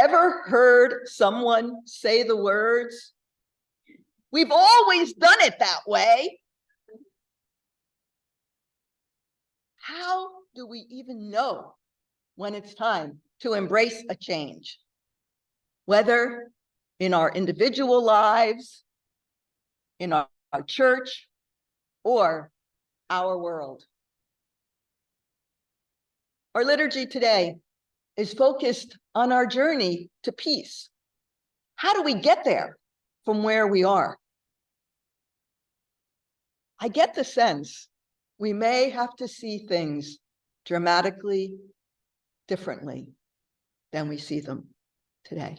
Ever heard someone say the words, "We've always done it that way"? How do we even know when it's time to embrace a change? Whether in our individual lives, in our church, or our world. Our liturgy today is focused on our journey to peace. How do we get there from where we are? I get the sense we may have to see things dramatically differently than we see them today.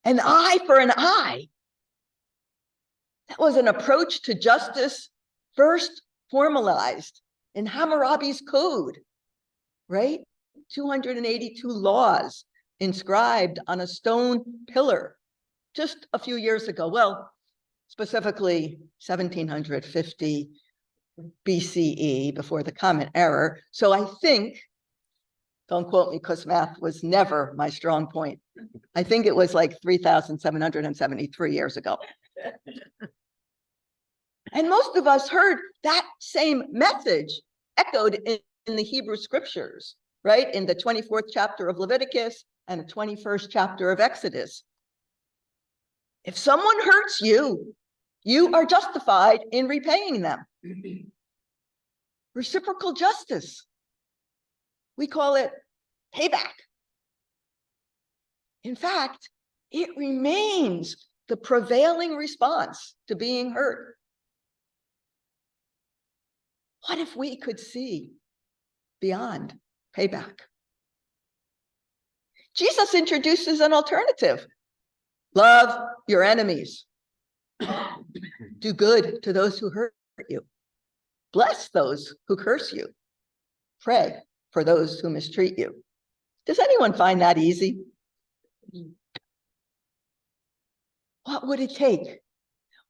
An eye for an eye. That was an approach to justice first formalized in Hammurabi's code, right? 282 laws inscribed on a stone pillar just a few years ago. Well, specifically 1750 BCE, before the Common Era. So I think, don't quote me because math was never my strong point. I think it was like 3,773 years ago. And most of us heard that same message echoed in the Hebrew scriptures, right? In the 24th chapter of Leviticus and the 21st chapter of Exodus. If someone hurts you, you are justified in repaying them. Reciprocal justice. We call it payback. In fact, it remains the prevailing response to being hurt. What if we could see beyond payback? Jesus introduces an alternative. Love your enemies. Do good to those who hurt you. Bless those who curse you. Pray for those who mistreat you. Does anyone find that easy? What would it take?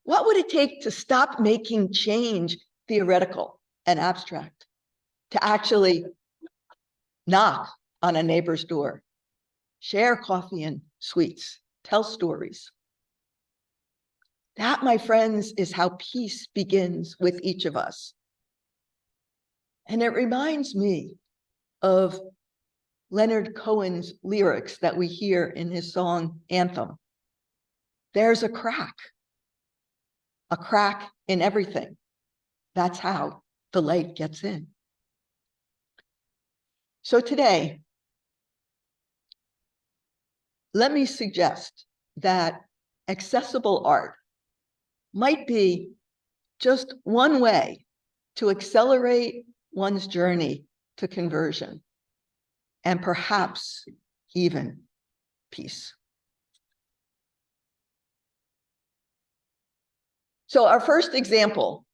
What would it take to stop making change theoretical and abstract, to actually knock on a neighbor's door, share coffee and sweets, tell stories? That, my friends, is how peace begins with each of us. And it reminds me of Leonard Cohen's lyrics that we hear in his song Anthem. There's a crack in everything. That's how the light gets in. So today, let me suggest that accessible art might be just one way to accelerate one's journey to conversion and perhaps even peace. So our first example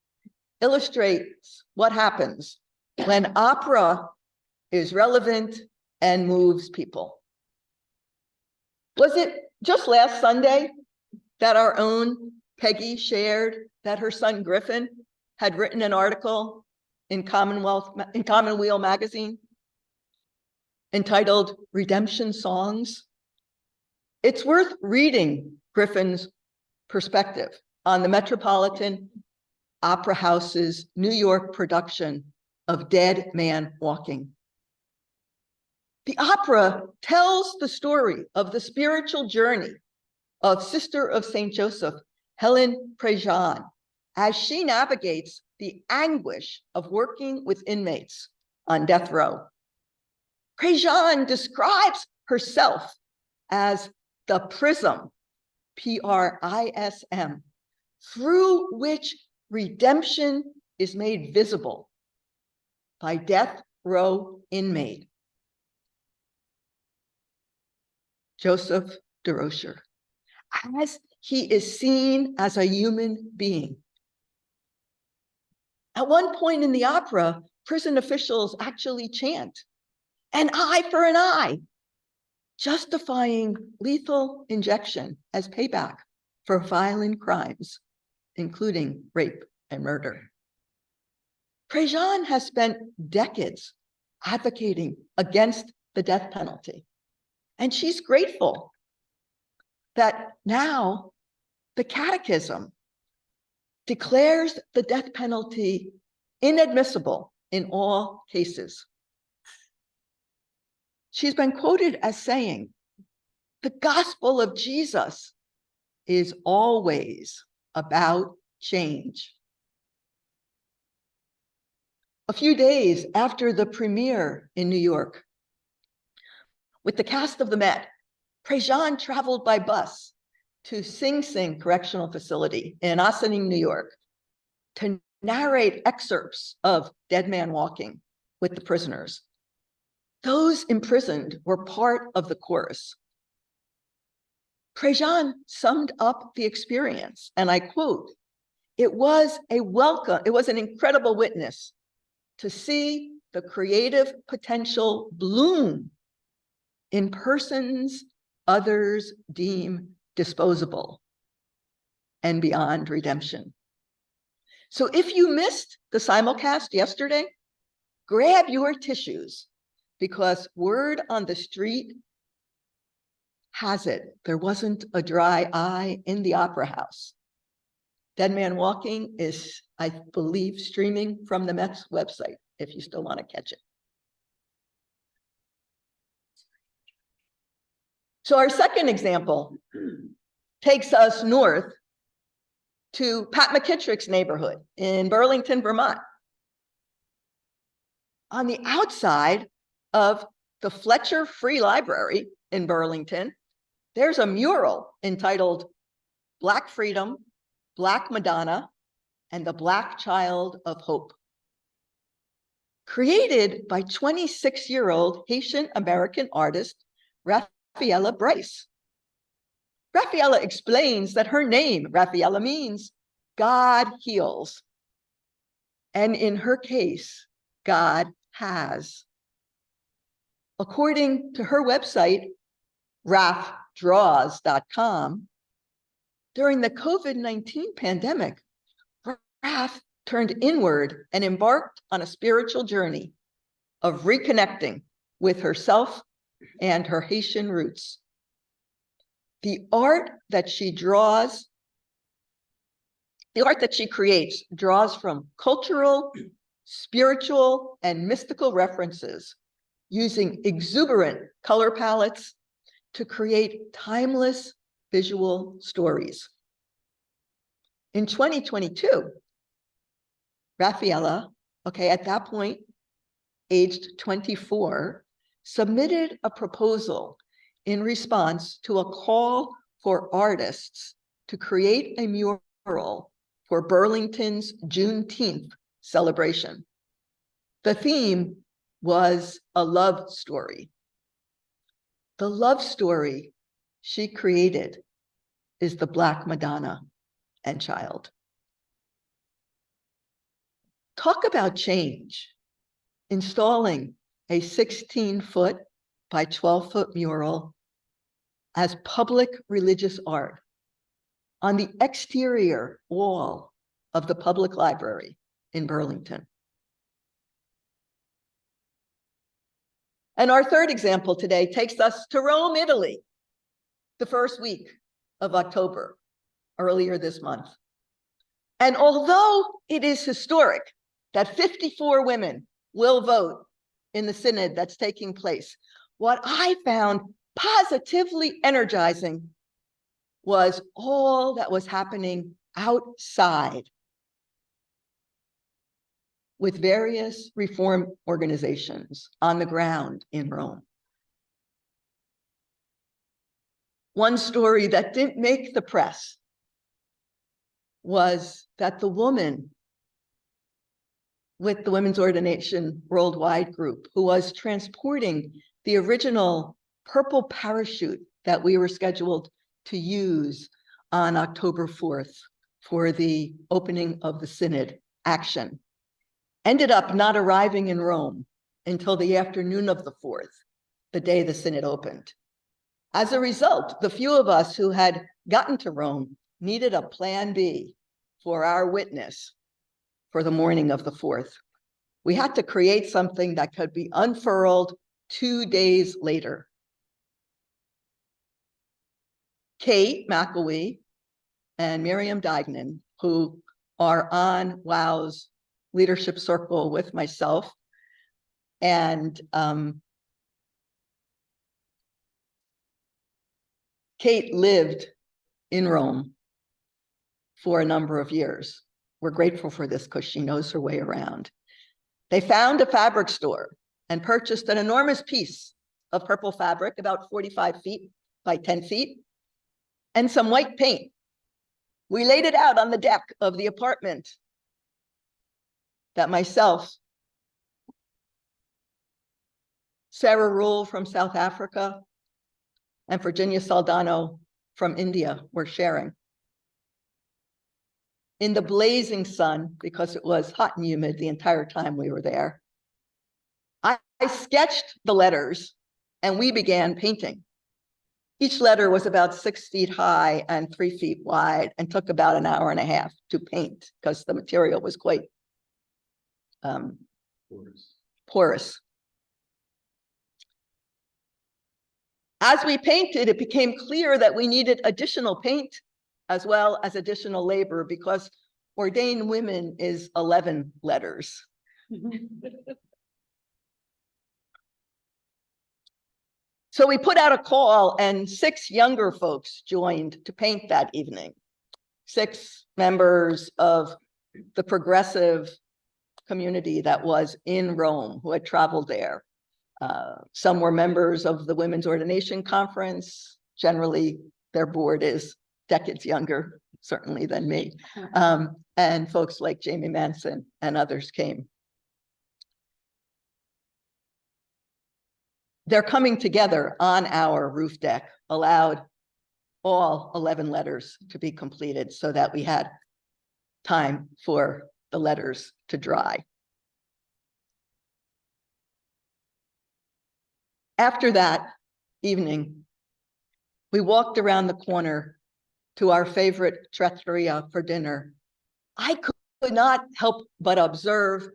illustrates what happens when opera is relevant and moves people. Was it just last Sunday that our own Peggy shared that her son Griffin had written an article in Commonweal magazine entitled Redemption Songs? It's worth reading Griffin's perspective on the Metropolitan Opera House's New York production of Dead Man Walking. The opera tells the story of the spiritual journey of Sister of St. Joseph, Helen Prejean, as she navigates the anguish of working with inmates on death row. Prejean describes herself as the prism, P-R-I-S-M, through which redemption is made visible by death row inmate Joseph DeRocher, as he is seen as a human being. At one point in the opera, prison officials actually chant, "An eye for an eye," justifying lethal injection as payback for violent crimes, including rape and murder. Prejean has spent decades advocating against the death penalty. And she's grateful that now the Catechism declares the death penalty inadmissible in all cases. She's been quoted as saying, "The gospel of Jesus is always about change." A few days after the premiere in New York, with the cast of the Met, Prejean traveled by bus to Sing Sing Correctional Facility in Ossining, New York, to narrate excerpts of Dead Man Walking with the prisoners. Those imprisoned were part of the chorus. Prejean summed up the experience, and I quote, it was an incredible witness to see the creative potential bloom in persons others deem disposable and beyond redemption. So if you missed the simulcast yesterday, grab your tissues, because word on the street has it there wasn't a dry eye in the Opera House. Dead Man Walking is, I believe, streaming from the Met's website, if you still want to catch it. So our second example takes us north to Pat McKittrick's neighborhood in Burlington, Vermont. On the outside of the Fletcher Free Library in Burlington, there's a mural entitled Black Freedom, Black Madonna, and the Black Child of Hope, created by 26-year-old Haitian-American artist Rafaela Bryce. Rafaela explains that her name, Rafaela, means God heals. And in her case, God has. According to her website, rafdraws.com, during the COVID-19 pandemic, Raf turned inward and embarked on a spiritual journey of reconnecting with herself and her Haitian roots. The art that she creates draws from cultural, spiritual, and mystical references, using exuberant color palettes to create timeless visual stories. In 2022, Rafaela, at that point, aged 24, submitted a proposal in response to a call for artists to create a mural for Burlington's Juneteenth celebration. The theme was a love story. The love story she created is the Black Madonna and Child. Talk about change. Installing a 16-foot by 12-foot mural as public religious art on the exterior wall of the public library in Burlington. And our third example today takes us to Rome, Italy, the first week of October, earlier this month. And although it is historic that 54 women will vote in the synod that's taking place, what I found positively energizing was all that was happening outside with various reform organizations on the ground in Rome. One story that didn't make the press was that the woman with the Women's Ordination Worldwide group, who was transporting the original purple parachute that we were scheduled to use on October 4th for the opening of the synod action, ended up not arriving in Rome until the afternoon of the 4th, the day the synod opened. As a result, the few of us who had gotten to Rome needed a plan B for our witness for the morning of the 4th. We had to create something that could be unfurled 2 days later. Kate McElwee and Miriam Dignan, who are on WOW's leadership circle with myself, and Kate lived in Rome for a number of years. We're grateful for this because she knows her way around. They found a fabric store and purchased an enormous piece of purple fabric, about 45 feet by 10 feet, and some white paint. We laid it out on the deck of the apartment that myself, Sarah Rule from South Africa, and Virginia Saldano from India were sharing. In the blazing sun, because it was hot and humid the entire time we were there, I sketched the letters and we began painting. Each letter was about 6 feet high and 3 feet wide and took about an hour and a half to paint because the material was quite porous. As we painted, it became clear that we needed additional paint as well as additional labor because ordained women is 11 letters. So we put out a call and 6 younger folks joined to paint that evening. 6 members of the progressive community that was in Rome who had traveled there. Some were members of the Women's Ordination Conference. Generally, their board is decades younger, certainly than me. And folks like Jamie Manson and others came. Their coming together on our roof deck allowed all 11 letters to be completed so that we had time for the letters to dry. After that evening, we walked around the corner to our favorite trattoria for dinner. I could not help but observe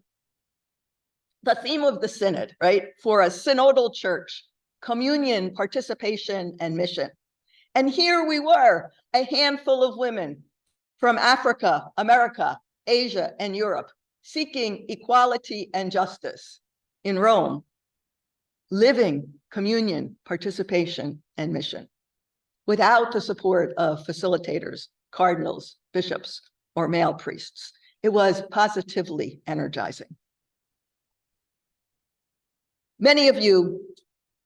the theme of the synod, right? For a synodal church, communion, participation, and mission. And here we were, a handful of women from Africa, America, Asia, and Europe, seeking equality and justice in Rome, living communion, participation, and mission, without the support of facilitators, cardinals, bishops, or male priests. It was positively energizing. Many of you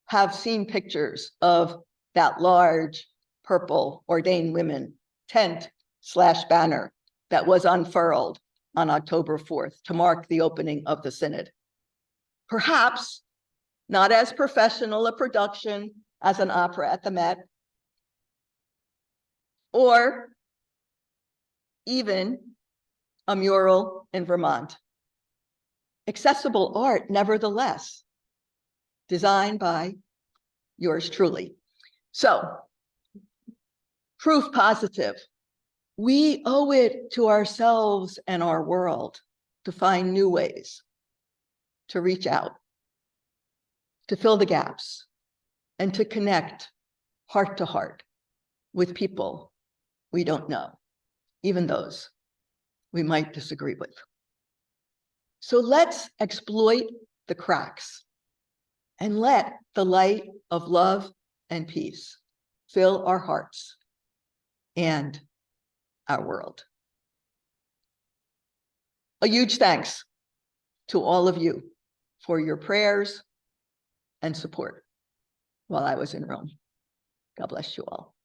have seen pictures of that large purple ordained women tent/banner that was unfurled on October 4th to mark the opening of the synod. Perhaps not as professional a production as an opera at the Met, or even a mural in Vermont. Accessible art, nevertheless, designed by yours truly. So, proof positive. We owe it to ourselves and our world to find new ways to reach out, to fill the gaps, and to connect heart to heart with people we don't know, even those we might disagree with. So let's exploit the cracks and let the light of love and peace fill our hearts and our world. A huge thanks to all of you for your prayers and support while I was in Rome. God bless you all.